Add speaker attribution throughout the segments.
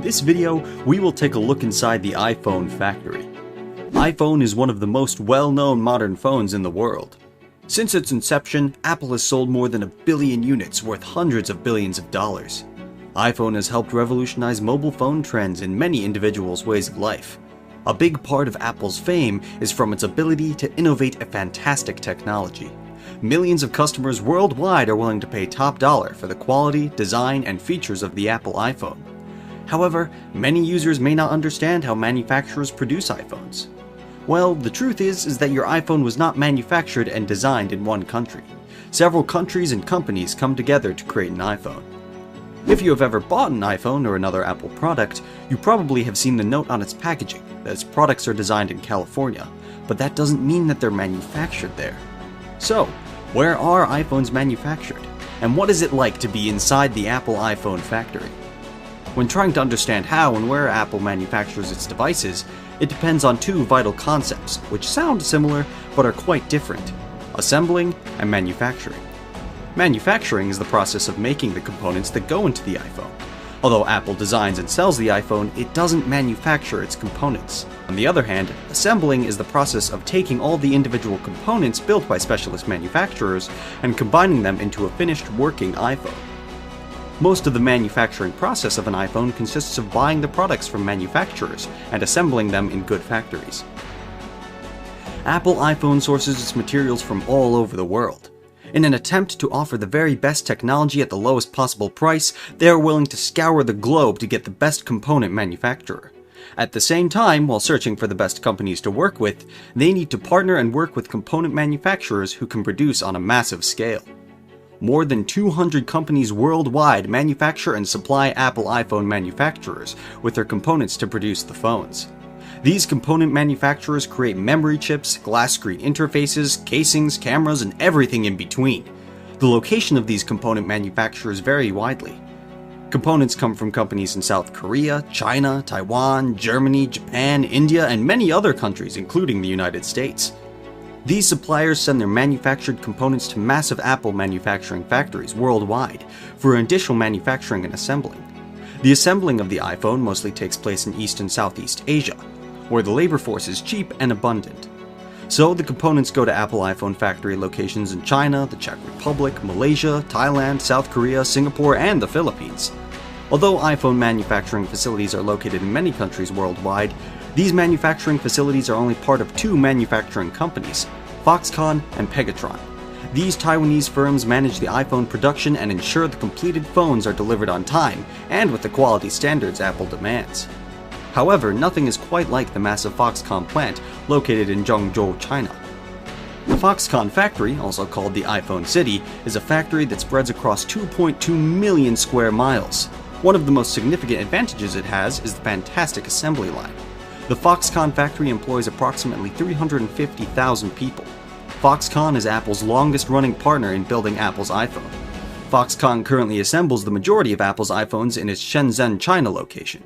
Speaker 1: this video, we will take a look inside the iPhone factory. iPhone is one of the most well-known modern phones in the world. Since its inception, Apple has sold more than 1 billion units worth hundreds of billions of dollars. iPhone has helped revolutionize mobile phone trends in many individuals' ways of life. A big part of Apple's fame is from its ability to innovate a fantastic technology. Millions of customers worldwide are willing to pay top dollar for the quality, design, and features of the Apple iPhone. However, many users may not understand how manufacturers produce iPhones. Well, the truth is that your iPhone was not manufactured and designed in one country. Several countries and companies come together to create an iPhone. If you have ever bought an iPhone or another Apple product, you probably have seen the note on its packaging that its products are designed in California, but that doesn't mean that they're manufactured there. So, where are iPhones manufactured? And what is it like to be inside the Apple iPhone factory? When trying to understand how and where Apple manufactures its devices, it depends on two vital concepts, which sound similar but are quite different: assembling and manufacturing. Manufacturing is the process of making the components that go into the iPhone. Although Apple designs and sells the iPhone, it doesn't manufacture its components. On the other hand, assembling is the process of taking all the individual components built by specialist manufacturers and combining them into a finished working iPhone. Most of the manufacturing process of an iPhone consists of buying the products from manufacturers and assembling them in good factories. Apple iPhone sources its materials from all over the world. In an attempt to offer the very best technology at the lowest possible price, they are willing to scour the globe to get the best component manufacturer. At the same time, while searching for the best companies to work with, they need to partner and work with component manufacturers who can produce on a massive scale. More than 200 companies worldwide manufacture and supply Apple iPhone manufacturers with their components to produce the phones. These component manufacturers create memory chips, glass screen interfaces, casings, cameras, and everything in between. The location of these component manufacturers vary widely. Components come from companies in South Korea, China, Taiwan, Germany, Japan, India, and many other countries, including the United States. These suppliers send their manufactured components to massive Apple manufacturing factories worldwide for additional manufacturing and assembling. The assembling of the iPhone mostly takes place in East and Southeast Asia, where the labor force is cheap and abundant. So the components go to Apple iPhone factory locations in China, the Czech Republic, Malaysia, Thailand, South Korea, Singapore, and the Philippines. Although iPhone manufacturing facilities are located in many countries worldwide, these manufacturing facilities are only part of two manufacturing companies, Foxconn and Pegatron. These Taiwanese firms manage the iPhone production and ensure the completed phones are delivered on time and with the quality standards Apple demands. However, nothing is quite like the massive Foxconn plant located in Zhengzhou, China. The Foxconn factory, also called the iPhone City, is a factory that spreads across 2.2 million square miles. One of the most significant advantages it has is the fantastic assembly line. The Foxconn factory employs approximately 350,000 people. Foxconn is Apple's longest-running partner in building Apple's iPhone. Foxconn currently assembles the majority of Apple's iPhones in its Shenzhen, China location.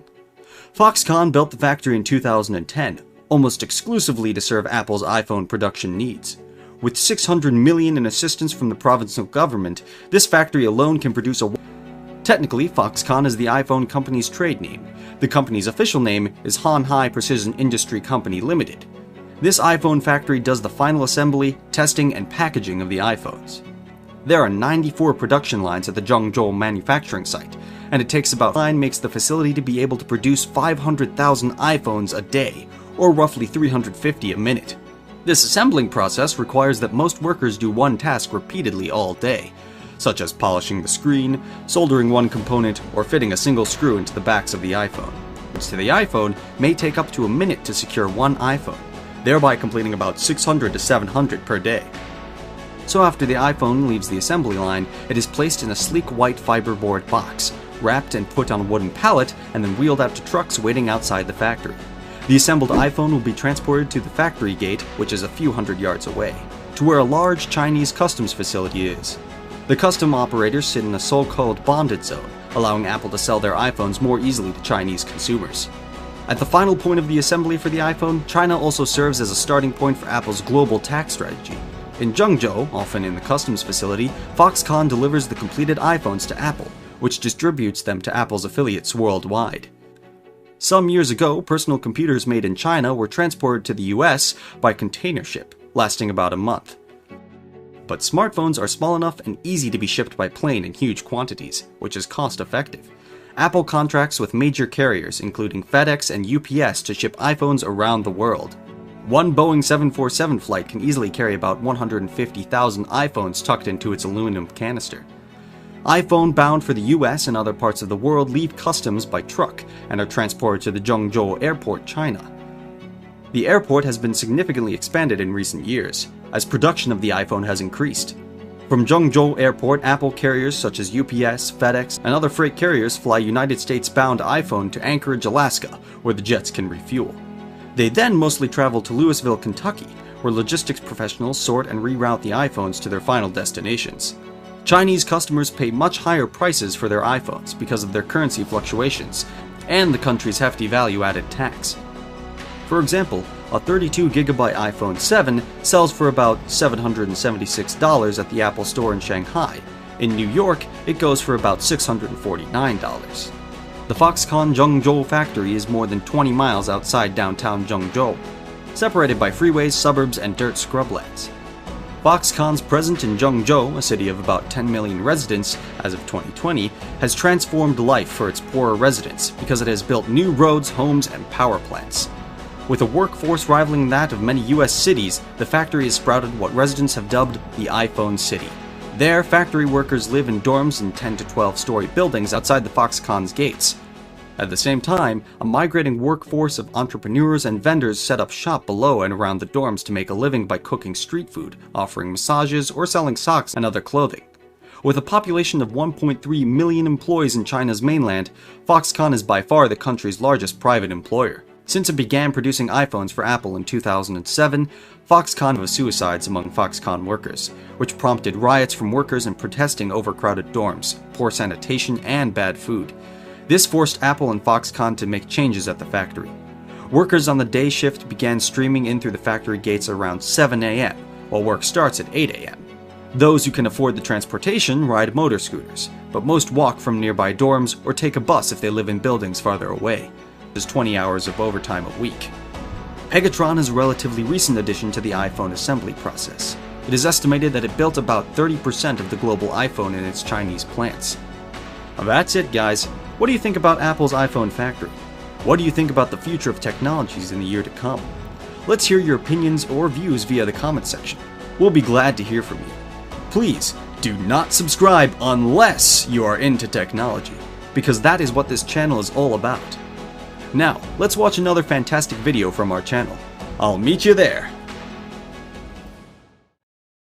Speaker 1: Foxconn built the factory in 2010, almost exclusively to serve Apple's iPhone production needs. With $600 million in assistance from the provincial government, this factory alone can produce a... Technically, Foxconn is the iPhone company's trade name. The company's official name is Han Hai Precision Industry Company Limited. This iPhone factory does the final assembly, testing, and packaging of the iPhones. There are 94 production lines at the Zhengzhou manufacturing site, and it takes about 9 makes the facility to be able to produce 500,000 iPhones a day, or roughly 350 a minute. This assembling process requires that most workers do one task repeatedly all day, such as polishing the screen, soldering one component, or fitting a single screw into the backs of the iPhone, which to the iPhone may take up to a minute to secure one iPhone, thereby completing about 600 to 700 per day. So after the iPhone leaves the assembly line, it is placed in a sleek white fiberboard box, wrapped and put on a wooden pallet, and then wheeled out to trucks waiting outside the factory. The assembled iPhone will be transported to the factory gate, which is a few hundred yards away, to where a large Chinese customs facility is. The custom operators sit in a so-called bonded zone, allowing Apple to sell their iPhones more easily to Chinese consumers. At the final point of the assembly for the iPhone, China also serves as a starting point for Apple's global tax strategy. In Zhengzhou, often in the customs facility, Foxconn delivers the completed iPhones to Apple, which distributes them to Apple's affiliates worldwide. Some years ago, personal computers made in China were transported to the US by container ship, lasting about a month. But smartphones are small enough and easy to be shipped by plane in huge quantities, which is cost-effective. Apple contracts with major carriers, including FedEx and UPS, to ship iPhones around the world. One Boeing 747 flight can easily carry about 150,000 iPhones tucked into its aluminum canister. iPhone bound for the US and other parts of the world leave customs by truck and are transported to the Zhengzhou Airport, China. The airport has been significantly expanded in recent years, as production of the iPhone has increased. From Zhengzhou Airport, Apple carriers such as UPS, FedEx, and other freight carriers fly United States-bound iPhone to Anchorage, Alaska, where the jets can refuel. They then mostly travel to Louisville, Kentucky, where logistics professionals sort and reroute the iPhones to their final destinations. Chinese customers pay much higher prices for their iPhones because of their currency fluctuations and the country's hefty value-added tax. For example, a 32GB iPhone 7 sells for about $776 at the Apple Store in Shanghai. In New York, it goes for about $649. The Foxconn Zhengzhou factory is more than 20 miles outside downtown Zhengzhou, separated by freeways, suburbs, and dirt scrublands. Foxconn's presence in Zhengzhou, a city of about 10 million residents as of 2020, has transformed life for its poorer residents because it has built new roads, homes, and power plants. With a workforce rivaling that of many US cities, the factory has sprouted what residents have dubbed the iPhone City. There, factory workers live in dorms in 10 to 12-story buildings outside the Foxconn's gates. At the same time, a migrating workforce of entrepreneurs and vendors set up shop below and around the dorms to make a living by cooking street food, offering massages, or selling socks and other clothing. With a population of 1.3 million employees in China's mainland, Foxconn is by far the country's largest private employer. Since it began producing iPhones for Apple in 2007, Foxconn was suicides among Foxconn workers, which prompted riots from workers and protesting overcrowded dorms, poor sanitation, and bad food. This forced Apple and Foxconn to make changes at the factory. Workers on the day shift began streaming in through the factory gates around 7 a.m., while work starts at 8 a.m. Those who can afford the transportation ride motor scooters, but most walk from nearby dorms or take a bus if they live in buildings farther away. There's 20 hours of overtime a week. Pegatron is a relatively recent addition to the iPhone assembly process. It is estimated that it built about 30% of the global iPhone in its Chinese plants. Well, that's it, guys. What do you think about Apple's iPhone factory? What do you think about the future of technologies in the year to come? Let's hear your opinions or views via the comment section. We'll be glad to hear from you. Please do not subscribe unless you are into technology, because that is what this channel is all about. Now, let's watch another fantastic video from our channel. I'll meet you there.